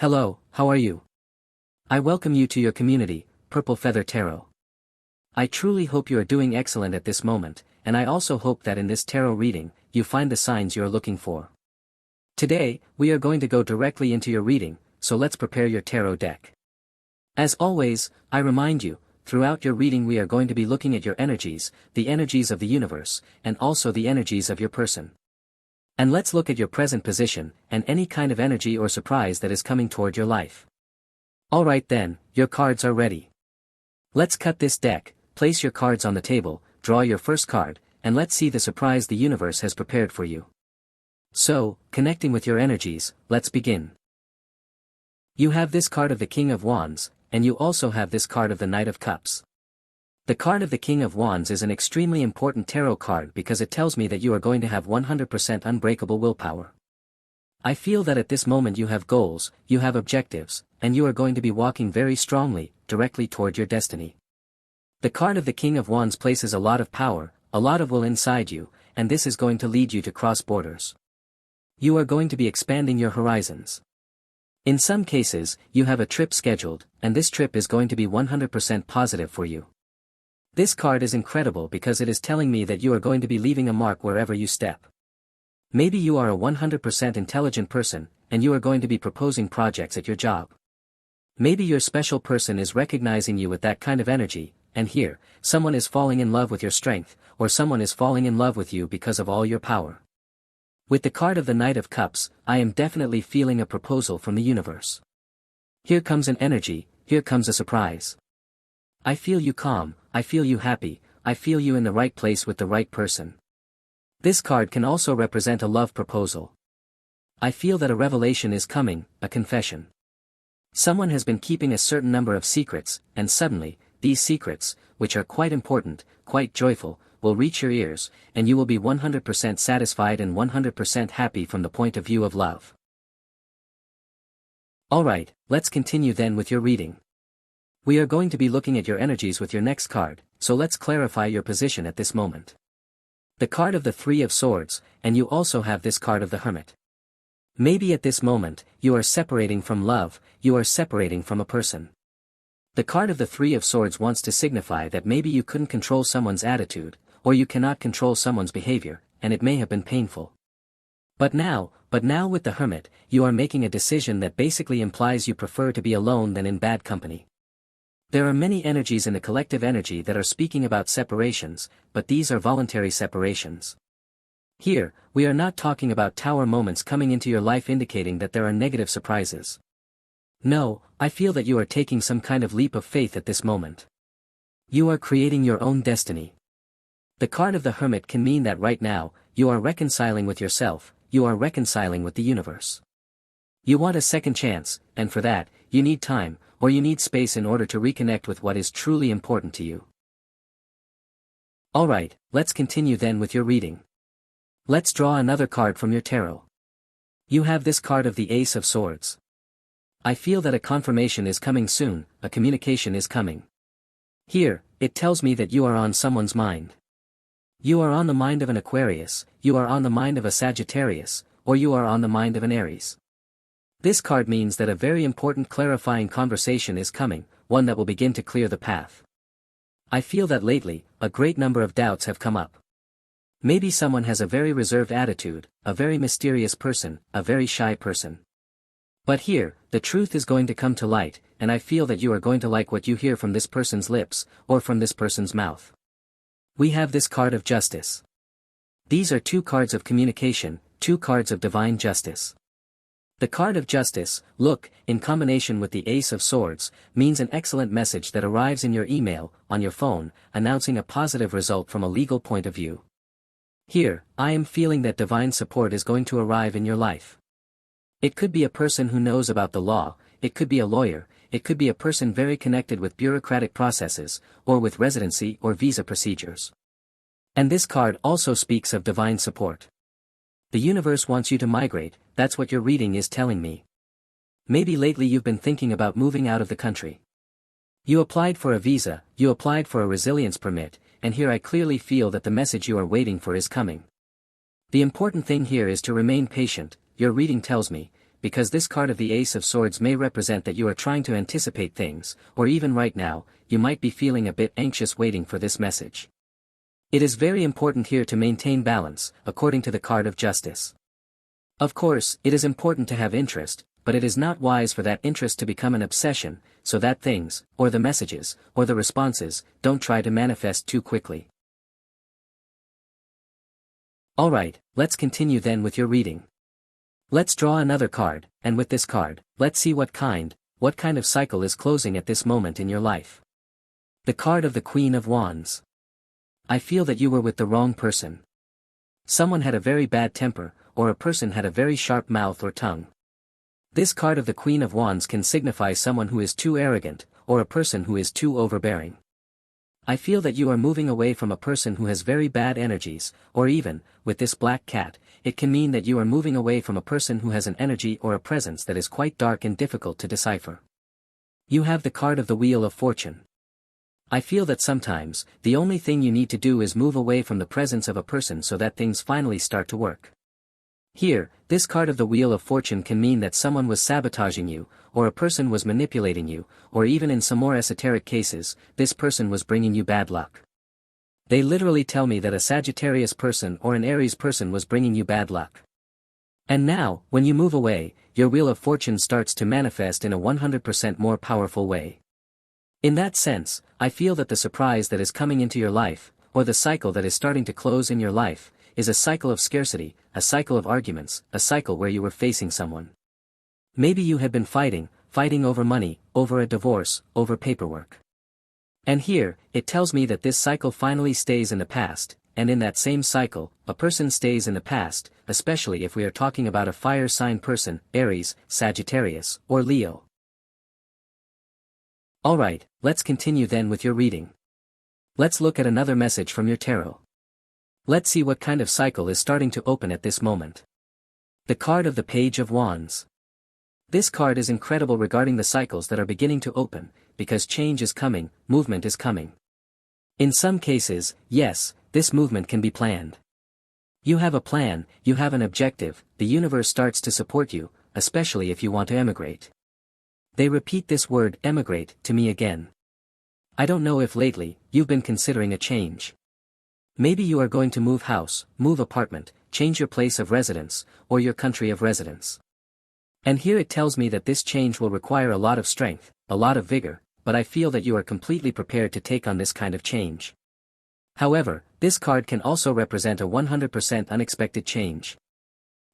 Hello, how are you? I welcome you to your community, Purple Feather Tarot. I truly hope you are doing excellent at this moment, and I also hope that in this tarot reading, you find the signs you are looking for. Today, we are going to go directly into your reading, so let's prepare your tarot deck. As always, I remind you, throughout your reading we are going to be looking at your energies, the energies of the universe, and also the energies of your person. And let's look at your present position, and any kind of energy or surprise that is coming toward your life. Alright then, your cards are ready. Let's cut this deck, place your cards on the table, draw your first card, and let's see the surprise the universe has prepared for you. So, connecting with your energies, let's begin. You have this card of the King of Wands, and you also have this card of the Knight of Cups. The card of the King of Wands is an extremely important tarot card because it tells me that you are going to have 100% unbreakable willpower. I feel that at this moment you have goals, you have objectives, and you are going to be walking very strongly, directly toward your destiny. The card of the King of Wands places a lot of power, a lot of will inside you, and this is going to lead you to cross borders. You are going to be expanding your horizons. In some cases, you have a trip scheduled, and this trip is going to be 100% positive for you. This card is incredible because it is telling me that you are going to be leaving a mark wherever you step. Maybe you are a 100% intelligent person, and you are going to be proposing projects at your job. Maybe your special person is recognizing you with that kind of energy, and here, someone is falling in love with your strength, or someone is falling in love with you because of all your power. With the card of the Knight of Cups, I am definitely feeling a proposal from the universe. Here comes an energy, here comes a surprise. I feel you calm, I feel you happy, I feel you in the right place with the right person. This card can also represent a love proposal. I feel that a revelation is coming, a confession. Someone has been keeping a certain number of secrets, and suddenly, these secrets, which are quite important, quite joyful, will reach your ears, and you will be 100% satisfied and 100% happy from the point of view of love. Alright, let's continue then with your reading. We are going to be looking at your energies with your next card, so let's clarify your position at this moment. The card of the Three of Swords, and you also have this card of the Hermit. Maybe at this moment, you are separating from love, you are separating from a person. The card of the Three of Swords wants to signify that maybe you couldn't control someone's attitude, or you cannot control someone's behavior, and it may have been painful. But now with the Hermit, you are making a decision that basically implies you prefer to be alone than in bad company. There are many energies in the collective energy that are speaking about separations, but these are voluntary separations. Here, we are not talking about tower moments coming into your life indicating that there are negative surprises. No, I feel that you are taking some kind of leap of faith at this moment. You are creating your own destiny. The card of the Hermit can mean that right now, you are reconciling with yourself, you are reconciling with the universe. You want a second chance, and for that, you need time, or you need space in order to reconnect with what is truly important to you. Alright, let's continue then with your reading. Let's draw another card from your tarot. You have this card of the Ace of Swords. I feel that a confirmation is coming soon, a communication is coming. Here, it tells me that you are on someone's mind. You are on the mind of an Aquarius, you are on the mind of a Sagittarius, or you are on the mind of an Aries. This card means that a very important clarifying conversation is coming, one that will begin to clear the path. I feel that lately, a great number of doubts have come up. Maybe someone has a very reserved attitude, a very mysterious person, a very shy person. But here, the truth is going to come to light, and I feel that you are going to like what you hear from this person's lips, or from this person's mouth. We have this card of Justice. These are two cards of communication, two cards of divine justice. The card of Justice, look, in combination with the Ace of Swords, means an excellent message that arrives in your email, on your phone, announcing a positive result from a legal point of view. Here, I am feeling that divine support is going to arrive in your life. It could be a person who knows about the law, it could be a lawyer, it could be a person very connected with bureaucratic processes, or with residency or visa procedures. And this card also speaks of divine support. The universe wants you to migrate, that's what your reading is telling me. Maybe lately you've been thinking about moving out of the country. You applied for a visa, you applied for a resilience permit, and here I clearly feel that the message you are waiting for is coming. The important thing here is to remain patient, your reading tells me, because this card of the Ace of Swords may represent that you are trying to anticipate things, or even right now, you might be feeling a bit anxious waiting for this message. It is very important here to maintain balance, according to the card of Justice. Of course, it is important to have interest, but it is not wise for that interest to become an obsession, so that things, or the messages, or the responses, don't try to manifest too quickly. Alright, let's continue then with your reading. Let's draw another card, and with this card, let's see what kind of cycle is closing at this moment in your life. The card of the Queen of Wands. I feel that you were with the wrong person. Someone had a very bad temper, or a person had a very sharp mouth or tongue. This card of the Queen of Wands can signify someone who is too arrogant, or a person who is too overbearing. I feel that you are moving away from a person who has very bad energies, or even, with this black cat, it can mean that you are moving away from a person who has an energy or a presence that is quite dark and difficult to decipher. You have the card of the Wheel of Fortune. I feel that sometimes, the only thing you need to do is move away from the presence of a person so that things finally start to work. Here, this card of the Wheel of Fortune can mean that someone was sabotaging you, or a person was manipulating you, or even in some more esoteric cases, this person was bringing you bad luck. They literally tell me that a Sagittarius person or an Aries person was bringing you bad luck. And now, when you move away, your Wheel of Fortune starts to manifest in a 100% more powerful way. In that sense, I feel that the surprise that is coming into your life, or the cycle that is starting to close in your life, is a cycle of scarcity, a cycle of arguments, a cycle where you were facing someone. Maybe you had been fighting over money, over a divorce, over paperwork. And here, it tells me that this cycle finally stays in the past, and in that same cycle, a person stays in the past, especially if we are talking about a fire sign person, Aries, Sagittarius, or Leo. Alright, let's continue then with your reading. Let's look at another message from your tarot. Let's see what kind of cycle is starting to open at this moment. The card of the Page of Wands. This card is incredible regarding the cycles that are beginning to open, because change is coming, movement is coming. In some cases, yes, this movement can be planned. You have a plan, you have an objective, the universe starts to support you, especially if you want to emigrate. They repeat this word, emigrate, to me again. I don't know if lately, you've been considering a change. Maybe you are going to move house, move apartment, change your place of residence, or your country of residence. And here it tells me that this change will require a lot of strength, a lot of vigor, but I feel that you are completely prepared to take on this kind of change. However, this card can also represent a 100% unexpected change.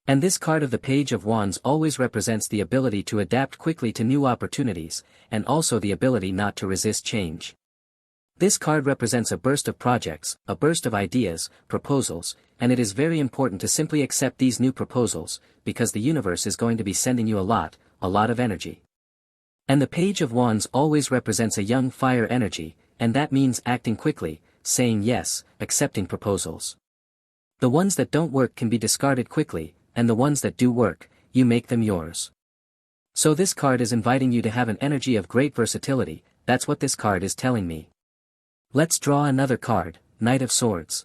And this card of the Page of Wands always represents the ability to adapt quickly to new opportunities, and also the ability not to resist change. This card represents a burst of projects, a burst of ideas, proposals, and it is very important to simply accept these new proposals, because the universe is going to be sending you a lot of energy. And the Page of Wands always represents a young fire energy, and that means acting quickly, saying yes, accepting proposals. The ones that don't work can be discarded quickly, and the ones that do work, you make them yours. So this card is inviting you to have an energy of great versatility, that's what this card is telling me. Let's draw another card, Knight of Swords.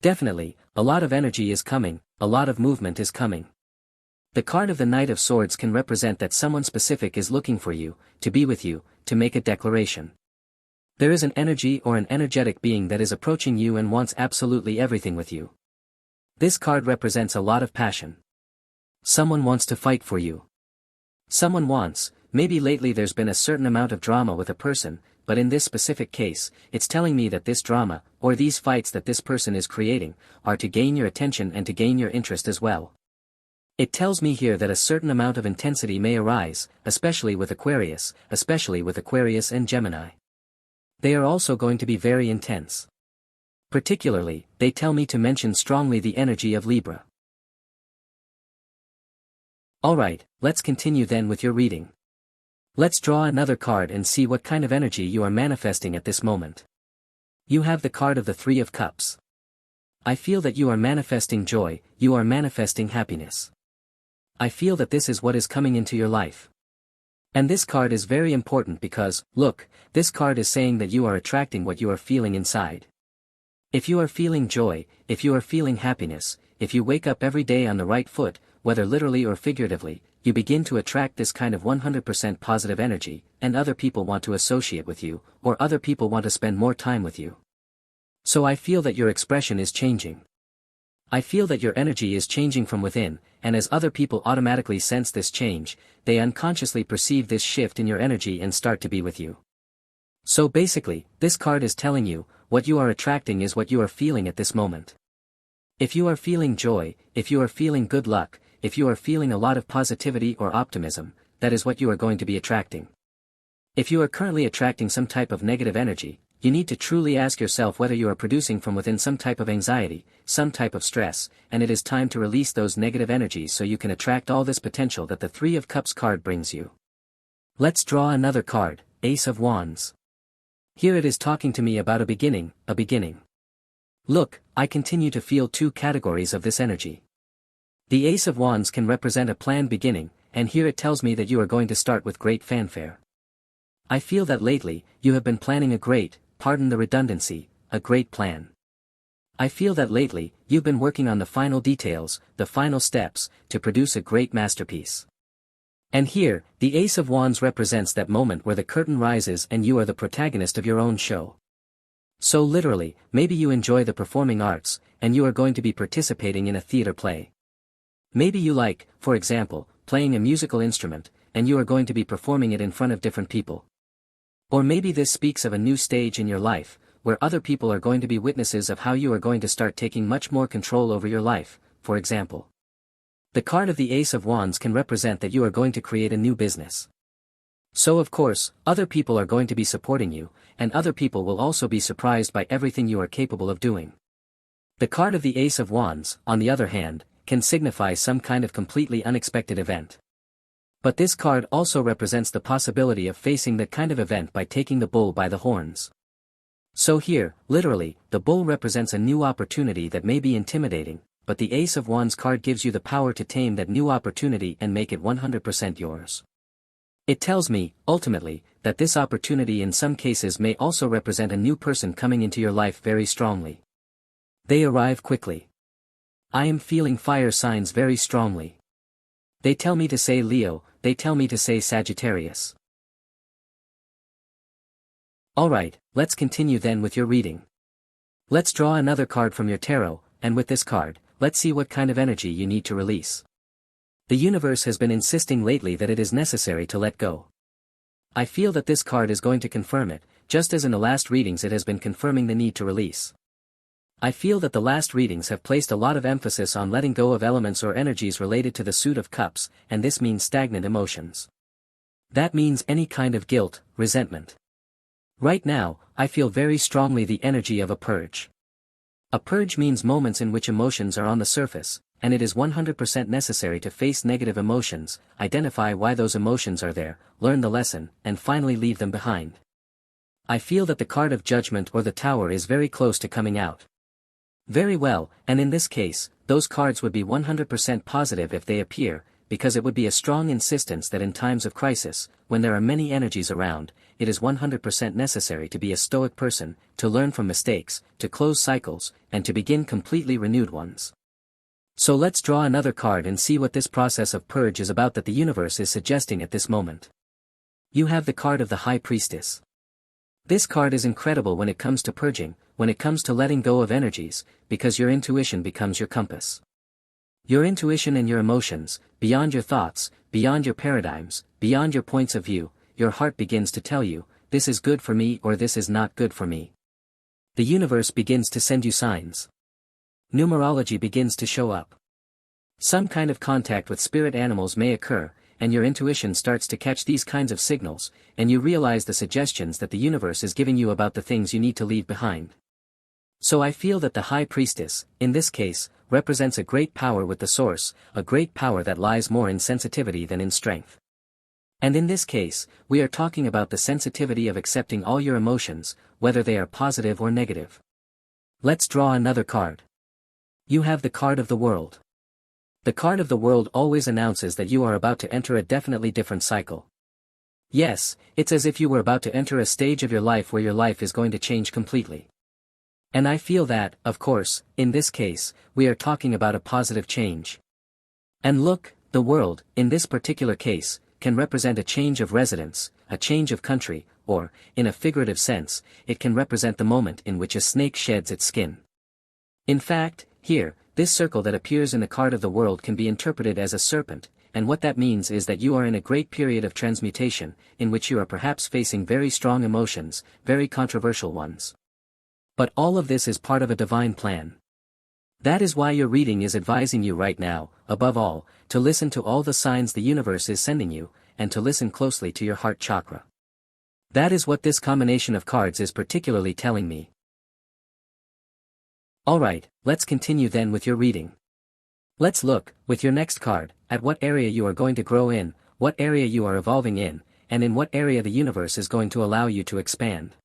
Definitely, a lot of energy is coming, a lot of movement is coming. The card of the Knight of Swords can represent that someone specific is looking for you, to be with you, to make a declaration. There is an energy or an energetic being that is approaching you and wants absolutely everything with you. This card represents a lot of passion. Someone wants to fight for you. Someone wants, maybe lately there's been a certain amount of drama with a person, but in this specific case, it's telling me that this drama, or these fights that this person is creating, are to gain your attention and to gain your interest as well. It tells me here that a certain amount of intensity may arise, especially with Aquarius and Gemini. They are also going to be very intense. Particularly, they tell me to mention strongly the energy of Libra. Alright, let's continue then with your reading. Let's draw another card and see what kind of energy you are manifesting at this moment. You have the card of the Three of Cups. I feel that you are manifesting joy, you are manifesting happiness. I feel that this is what is coming into your life. And this card is very important because, look, this card is saying that you are attracting what you are feeling inside. If you are feeling joy, if you are feeling happiness, if you wake up every day on the right foot, whether literally or figuratively, you begin to attract this kind of 100% positive energy, and other people want to associate with you, or other people want to spend more time with you. So I feel that your expression is changing. I feel that your energy is changing from within, and as other people automatically sense this change, they unconsciously perceive this shift in your energy and start to be with you. So basically, this card is telling you, what you are attracting is what you are feeling at this moment. If you are feeling joy, if you are feeling good luck, if you are feeling a lot of positivity or optimism, that is what you are going to be attracting. If you are currently attracting some type of negative energy, you need to truly ask yourself whether you are producing from within some type of anxiety, some type of stress, and it is time to release those negative energies so you can attract all this potential that the Three of Cups card brings you. Let's draw another card, Ace of Wands. Here it is talking to me about a beginning, a beginning. Look, I continue to feel two categories of this energy. The Ace of Wands can represent a planned beginning, and here it tells me that you are going to start with great fanfare. I feel that lately, you have been planning a great, pardon the redundancy, a great plan. I feel that lately, you've been working on the final details, the final steps, to produce a great masterpiece. And here, the Ace of Wands represents that moment where the curtain rises and you are the protagonist of your own show. So literally, maybe you enjoy the performing arts, and you are going to be participating in a theater play. Maybe you like, for example, playing a musical instrument, and you are going to be performing it in front of different people. Or maybe this speaks of a new stage in your life, where other people are going to be witnesses of how you are going to start taking much more control over your life, for example. The card of the Ace of Wands can represent that you are going to create a new business. So of course, other people are going to be supporting you, and other people will also be surprised by everything you are capable of doing. The card of the Ace of Wands, on the other hand, can signify some kind of completely unexpected event. But this card also represents the possibility of facing that kind of event by taking the bull by the horns. So here, literally, the bull represents a new opportunity that may be intimidating, but the Ace of Wands card gives you the power to tame that new opportunity and make it 100% yours. It tells me, ultimately, that this opportunity in some cases may also represent a new person coming into your life very strongly. They arrive quickly. I am feeling fire signs very strongly. They tell me to say Leo, they tell me to say Sagittarius. Alright, let's continue then with your reading. Let's draw another card from your tarot, and with this card, let's see what kind of energy you need to release. The universe has been insisting lately that it is necessary to let go. I feel that this card is going to confirm it, just as in the last readings it has been confirming the need to release. I feel that the last readings have placed a lot of emphasis on letting go of elements or energies related to the Suit of Cups, and this means stagnant emotions. That means any kind of guilt, resentment. Right now, I feel very strongly the energy of a purge. A purge means moments in which emotions are on the surface, and it is 100% necessary to face negative emotions, identify why those emotions are there, learn the lesson, and finally leave them behind. I feel that the card of Judgment or the Tower is very close to coming out. Very well, and in this case, those cards would be 100% positive if they appear, because it would be a strong insistence that in times of crisis, when there are many energies around, it is 100% necessary to be a stoic person, to learn from mistakes, to close cycles, and to begin completely renewed ones. So let's draw another card and see what this process of purge is about that the universe is suggesting at this moment. You have the card of the High Priestess. This card is incredible when it comes to purging, when it comes to letting go of energies, because your intuition becomes your compass. Your intuition and your emotions, beyond your thoughts, beyond your paradigms, beyond your points of view, your heart begins to tell you, this is good for me or this is not good for me. The universe begins to send you signs. Numerology begins to show up. Some kind of contact with spirit animals may occur, and your intuition starts to catch these kinds of signals, and you realize the suggestions that the universe is giving you about the things you need to leave behind. So I feel that the High Priestess, in this case, represents a great power with the source, a great power that lies more in sensitivity than in strength. And in this case, we are talking about the sensitivity of accepting all your emotions, whether they are positive or negative. Let's draw another card. You have the card of the World. The card of the World always announces that you are about to enter a definitely different cycle. Yes, it's as if you were about to enter a stage of your life where your life is going to change completely. And I feel that, of course, in this case, we are talking about a positive change. And look, The world, in this particular case, can represent a change of residence, a change of country, or, in a figurative sense, it can represent the moment in which a snake sheds its skin. In fact, here, this circle that appears in the card of the world can be interpreted as a serpent, and what that means is that you are in a great period of transmutation, in which you are perhaps facing very strong emotions, very controversial ones. But all of this is part of a divine plan. That is why your reading is advising you right now, above all, to listen to all the signs the universe is sending you, and to listen closely to your heart chakra. That is what this combination of cards is particularly telling me. Alright, let's continue then with your reading. Let's look, with your next card, at what area you are going to grow in, what area you are evolving in, and in what area the universe is going to allow you to expand.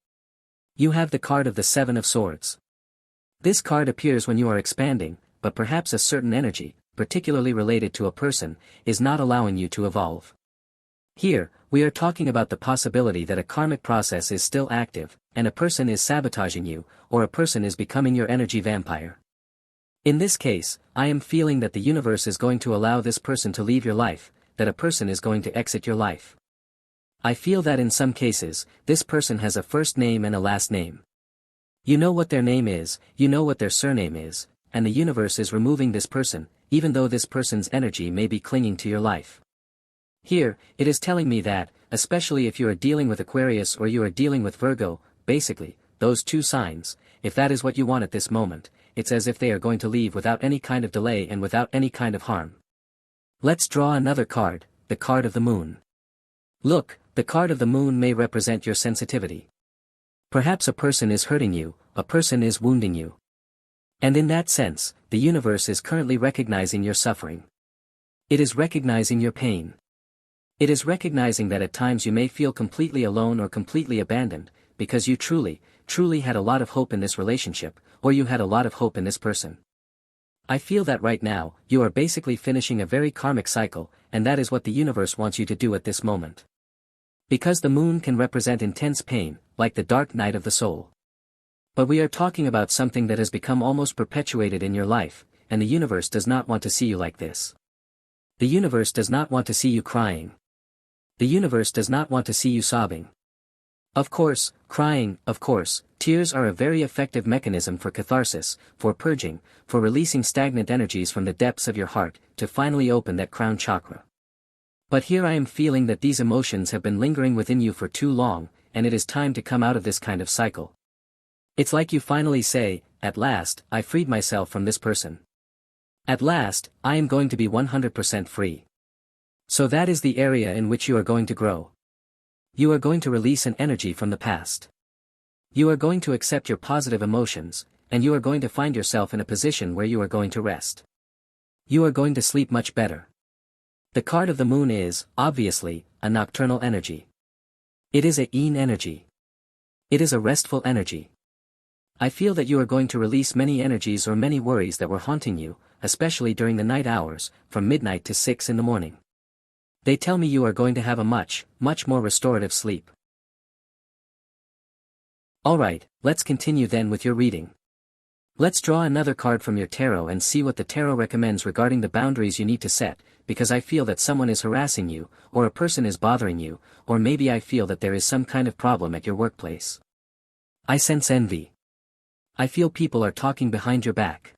You have the card of the Seven of Swords. This card appears when you are expanding, but perhaps a certain energy, particularly related to a person, is not allowing you to evolve. Here, we are talking about the possibility that a karmic process is still active, and a person is sabotaging you, or a person is becoming your energy vampire. In this case, I am feeling that the universe is going to allow this person to leave your life, that a person is going to exit your life. I feel that in some cases, this person has a first name and a last name. You know what their name is, you know what their surname is, and the universe is removing this person, even though this person's energy may be clinging to your life. Here, it is telling me that, especially if you are dealing with Aquarius or you are dealing with Virgo, basically, those two signs, if that is what you want at this moment, it's as if they are going to leave without any kind of delay and without any kind of harm. Let's draw another card, the card of the Moon. Look, the card of the Moon may represent your sensitivity. Perhaps a person is hurting you, a person is wounding you. And in that sense, the universe is currently recognizing your suffering. It is recognizing your pain. It is recognizing that at times you may feel completely alone or completely abandoned, because you truly had a lot of hope in this relationship, or you had a lot of hope in this person. I feel that right now, you are basically finishing a very karmic cycle, and that is what the universe wants you to do at this moment. Because the moon can represent intense pain, like the dark night of the soul. But we are talking about something that has become almost perpetuated in your life, and the universe does not want to see you like this. The universe does not want to see you crying. The universe does not want to see you sobbing. Of course, crying, of course, tears are a very effective mechanism for catharsis, for purging, for releasing stagnant energies from the depths of your heart, to finally open that crown chakra. But here I am feeling that these emotions have been lingering within you for too long, and it is time to come out of this kind of cycle. It's like you finally say, at last, I freed myself from this person. At last, I am going to be 100% free. So that is the area in which you are going to grow. You are going to release an energy from the past. You are going to accept your positive emotions, and you are going to find yourself in a position where you are going to rest. You are going to sleep much better. The card of the moon is, obviously, a nocturnal energy. It is a yin energy. It is a restful energy. I feel that you are going to release many energies or many worries that were haunting you, especially during the night hours, from midnight to 6 in the morning. They tell me you are going to have a much more restorative sleep. Alright, let's continue then with your reading. Let's draw another card from your tarot and see what the tarot recommends regarding the boundaries you need to set, because I feel that someone is harassing you, or a person is bothering you, or maybe I feel that there is some kind of problem at your workplace. I sense envy. I feel people are talking behind your back.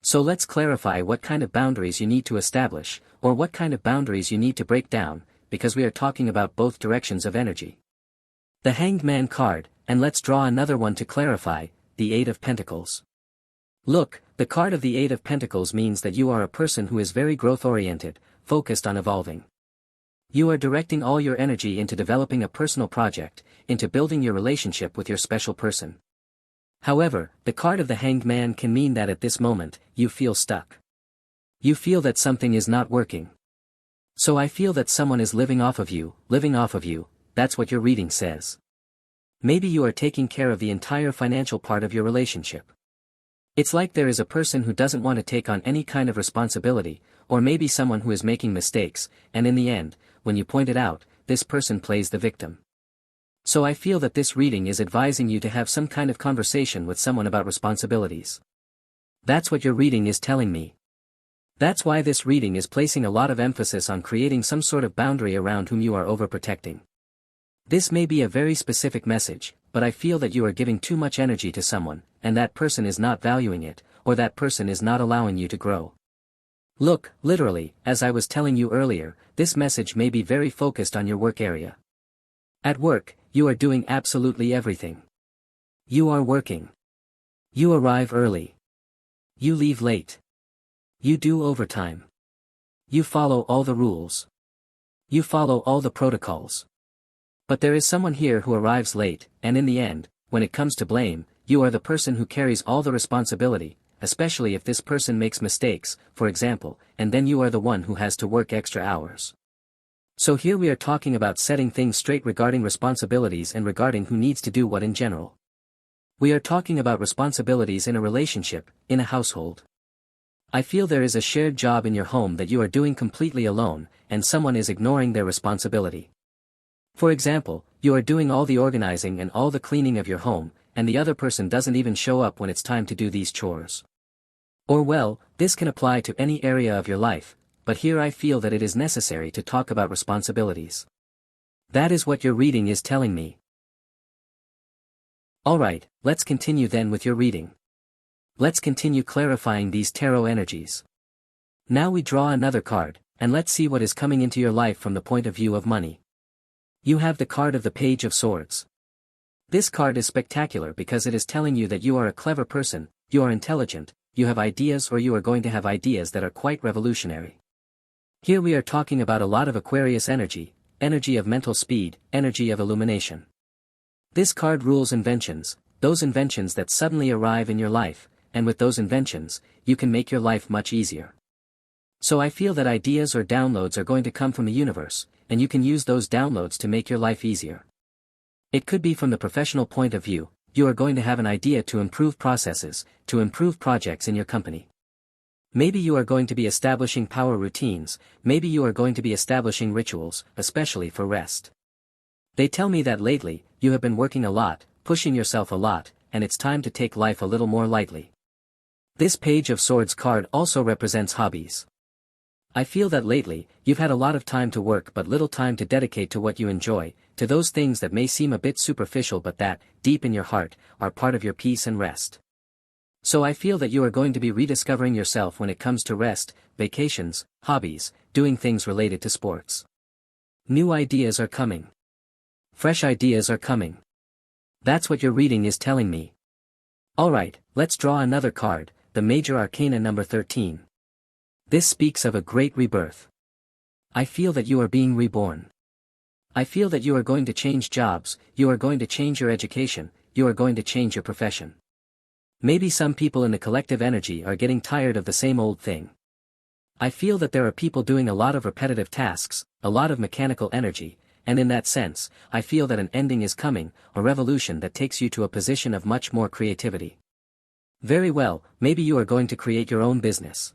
So let's clarify what kind of boundaries you need to establish, or what kind of boundaries you need to break down, because we are talking about both directions of energy. The Hanged Man card, and let's draw another one to clarify, the Eight of Pentacles. Look, the card of the Eight of Pentacles means that you are a person who is very growth-oriented, focused on evolving. You are directing all your energy into developing a personal project, into building your relationship with your special person. However, the card of the Hanged Man can mean that at this moment, you feel stuck. You feel that something is not working. So I feel that someone is living off of you, that's what your reading says. Maybe you are taking care of the entire financial part of your relationship. It's like there is a person who doesn't want to take on any kind of responsibility, or maybe someone who is making mistakes, and in the end, when you point it out, this person plays the victim. So I feel that this reading is advising you to have some kind of conversation with someone about responsibilities. That's what your reading is telling me. That's why this reading is placing a lot of emphasis on creating some sort of boundary around whom you are overprotecting. This may be a very specific message, but I feel that you are giving too much energy to someone, and that person is not valuing it, or that person is not allowing you to grow. Look, literally, as I was telling you earlier, this message may be very focused on your work area. At work, you are doing absolutely everything. You are working. You arrive early. You leave late. You do overtime. You follow all the rules. You follow all the protocols. But there is someone here who arrives late, and in the end, when it comes to blame, you are the person who carries all the responsibility, especially if this person makes mistakes, for example, and then you are the one who has to work extra hours. So here we are talking about setting things straight regarding responsibilities and regarding who needs to do what in general. We are talking about responsibilities in a relationship, in a household. I feel there is a shared job in your home that you are doing completely alone, and someone is ignoring their responsibility. For example, you are doing all the organizing and all the cleaning of your home, and the other person doesn't even show up when it's time to do these chores. Or well, this can apply to any area of your life, but here I feel that it is necessary to talk about responsibilities. That is what your reading is telling me. Alright, let's continue then with your reading. Let's continue clarifying these tarot energies. Now we draw another card, and let's see what is coming into your life from the point of view of money. You have the card of the Page of Swords. This card is spectacular because it is telling you that you are a clever person, you are intelligent, you have ideas or you are going to have ideas that are quite revolutionary. Here we are talking about a lot of Aquarius energy, energy of mental speed, energy of illumination. This card rules inventions, those inventions that suddenly arrive in your life, and with those inventions, you can make your life much easier. So I feel that ideas or downloads are going to come from the universe, and you can use those downloads to make your life easier. It could be from the professional point of view, you are going to have an idea to improve processes, to improve projects in your company. Maybe you are going to be establishing power routines, maybe you are going to be establishing rituals, especially for rest. They tell me that lately, you have been working a lot, pushing yourself a lot, and it's time to take life a little more lightly. This Page of Swords card also represents hobbies. I feel that lately, you've had a lot of time to work but little time to dedicate to what you enjoy, to those things that may seem a bit superficial but that, deep in your heart, are part of your peace and rest. So I feel that you are going to be rediscovering yourself when it comes to rest, vacations, hobbies, doing things related to sports. New ideas are coming. Fresh ideas are coming. That's what your reading is telling me. Alright, let's draw another card, the Major Arcana number 13. This speaks of a great rebirth. I feel that you are being reborn. I feel that you are going to change jobs, you are going to change your education, you are going to change your profession. Maybe some people in the collective energy are getting tired of the same old thing. I feel that there are people doing a lot of repetitive tasks, a lot of mechanical energy, and in that sense, I feel that an ending is coming, a revolution that takes you to a position of much more creativity. Very well, maybe you are going to create your own business.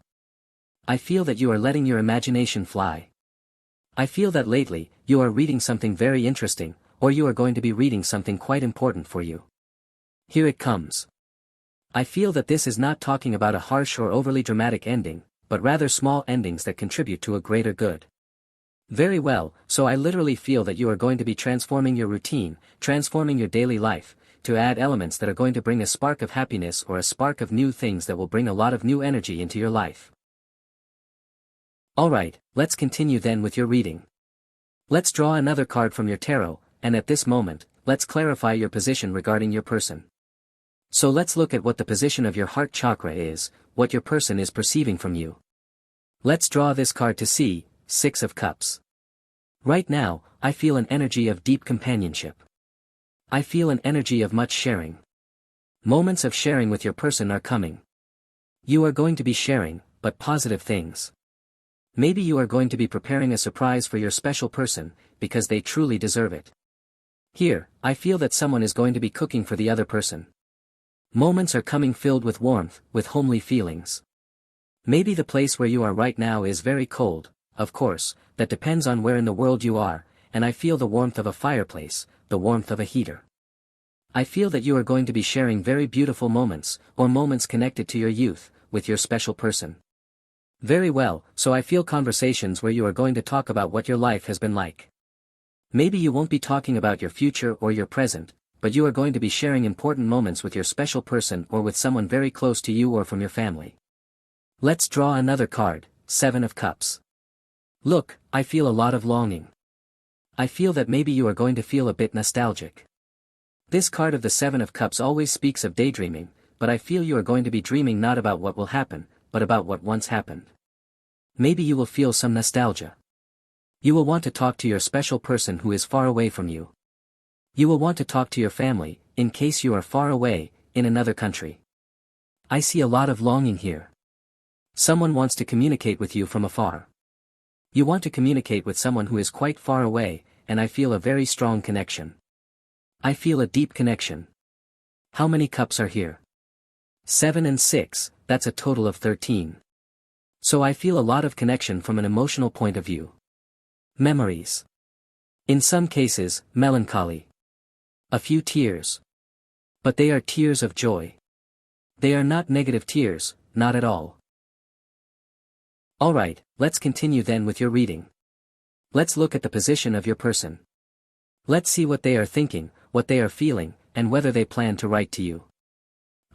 I feel that you are letting your imagination fly. I feel that lately, you are reading something very interesting, or you are going to be reading something quite important for you. Here it comes. I feel that this is not talking about a harsh or overly dramatic ending, but rather small endings that contribute to a greater good. Very well, so I literally feel that you are going to be transforming your routine, transforming your daily life, to add elements that are going to bring a spark of happiness or a spark of new things that will bring a lot of new energy into your life. Alright, let's continue then with your reading. Let's draw another card from your tarot, and at this moment, let's clarify your position regarding your person. So let's look at what the position of your heart chakra is, what your person is perceiving from you. Let's draw this card to see, Six of Cups. Right now, I feel an energy of deep companionship. I feel an energy of much sharing. Moments of sharing with your person are coming. You are going to be sharing, but positive things. Maybe you are going to be preparing a surprise for your special person, because they truly deserve it. Here, I feel that someone is going to be cooking for the other person. Moments are coming filled with warmth, with homely feelings. Maybe the place where you are right now is very cold, of course, that depends on where in the world you are, and I feel the warmth of a fireplace, the warmth of a heater. I feel that you are going to be sharing very beautiful moments, or moments connected to your youth, with your special person. Very well, so I feel conversations where you are going to talk about what your life has been like. Maybe you won't be talking about your future or your present, but you are going to be sharing important moments with your special person or with someone very close to you or from your family. Let's draw another card, Seven of Cups. Look, I feel a lot of longing. I feel that maybe you are going to feel a bit nostalgic. This card of the Seven of Cups always speaks of daydreaming, but I feel you are going to be dreaming not about what will happen, but about what once happened. Maybe you will feel some nostalgia. You will want to talk to your special person who is far away from you. You will want to talk to your family, in case you are far away, in another country. I see a lot of longing here. Someone wants to communicate with you from afar. You want to communicate with someone who is quite far away, and I feel a very strong connection. I feel a deep connection. How many cups are here? 7 and 6, that's a total of 13. So I feel a lot of connection from an emotional point of view. Memories. In some cases, melancholy. A few tears. But they are tears of joy. They are not negative tears, not at all. Alright, let's continue then with your reading. Let's look at the position of your person. Let's see what they are thinking, what they are feeling, and whether they plan to write to you.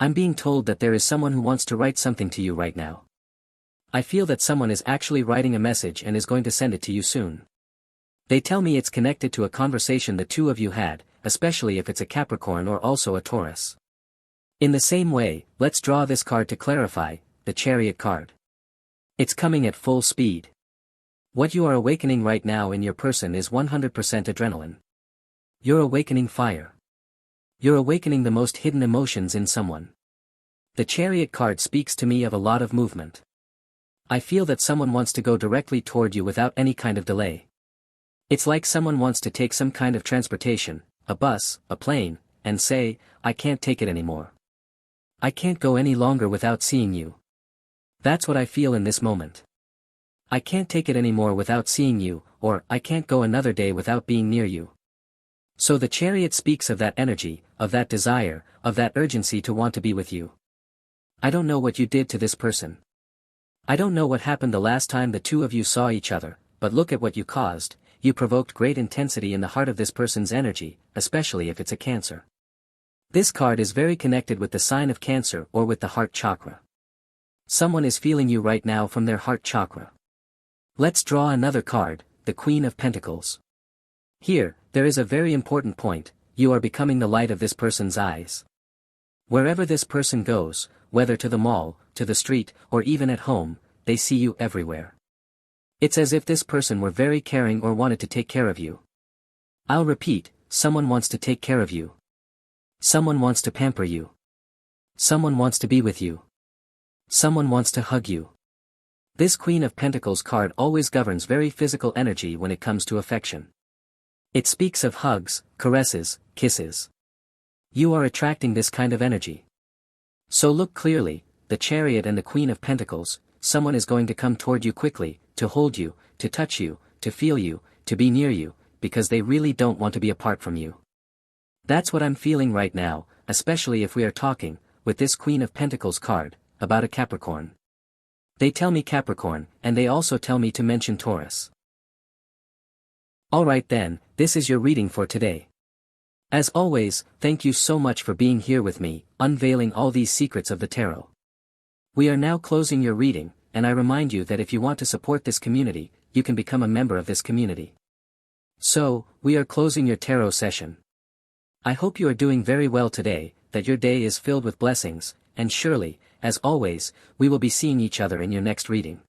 I'm being told that there is someone who wants to write something to you right now. I feel that someone is actually writing a message and is going to send it to you soon. They tell me it's connected to a conversation the two of you had, especially if it's a Capricorn or also a Taurus. In the same way, let's draw this card to clarify, the Chariot card. It's coming at full speed. What you are awakening right now in your person is 100% adrenaline. You're awakening fire. You're awakening the most hidden emotions in someone. The Chariot card speaks to me of a lot of movement. I feel that someone wants to go directly toward you without any kind of delay. It's like someone wants to take some kind of transportation, a bus, a plane, and say, I can't take it anymore. I can't go any longer without seeing you. That's what I feel in this moment. I can't take it anymore without seeing you, or I can't go another day without being near you. So the Chariot speaks of that energy, of that desire, of that urgency to want to be with you. I don't know what you did to this person. I don't know what happened the last time the two of you saw each other, but look at what you caused. You provoked great intensity in the heart of this person's energy, especially if it's a Cancer. This card is very connected with the sign of Cancer or with the heart chakra. Someone is feeling you right now from their heart chakra. Let's draw another card, the Queen of Pentacles. Here, there is a very important point, you are becoming the light of this person's eyes. Wherever this person goes, whether to the mall, to the street, or even at home, they see you everywhere. It's as if this person were very caring or wanted to take care of you. I'll repeat, someone wants to take care of you. Someone wants to pamper you. Someone wants to be with you. Someone wants to hug you. This Queen of Pentacles card always governs very physical energy when it comes to affection. It speaks of hugs, caresses, kisses. You are attracting this kind of energy. So look clearly, the Chariot and the Queen of Pentacles, someone is going to come toward you quickly, to hold you, to touch you, to feel you, to be near you, because they really don't want to be apart from you. That's what I'm feeling right now, especially if we are talking, with this Queen of Pentacles card, about a Capricorn. They tell me Capricorn, and they also tell me to mention Taurus. Alright then, this is your reading for today. As always, thank you so much for being here with me, unveiling all these secrets of the tarot. We are now closing your reading, and I remind you that if you want to support this community, you can become a member of this community. So, we are closing your tarot session. I hope you are doing very well today, that your day is filled with blessings, and surely, as always, we will be seeing each other in your next reading.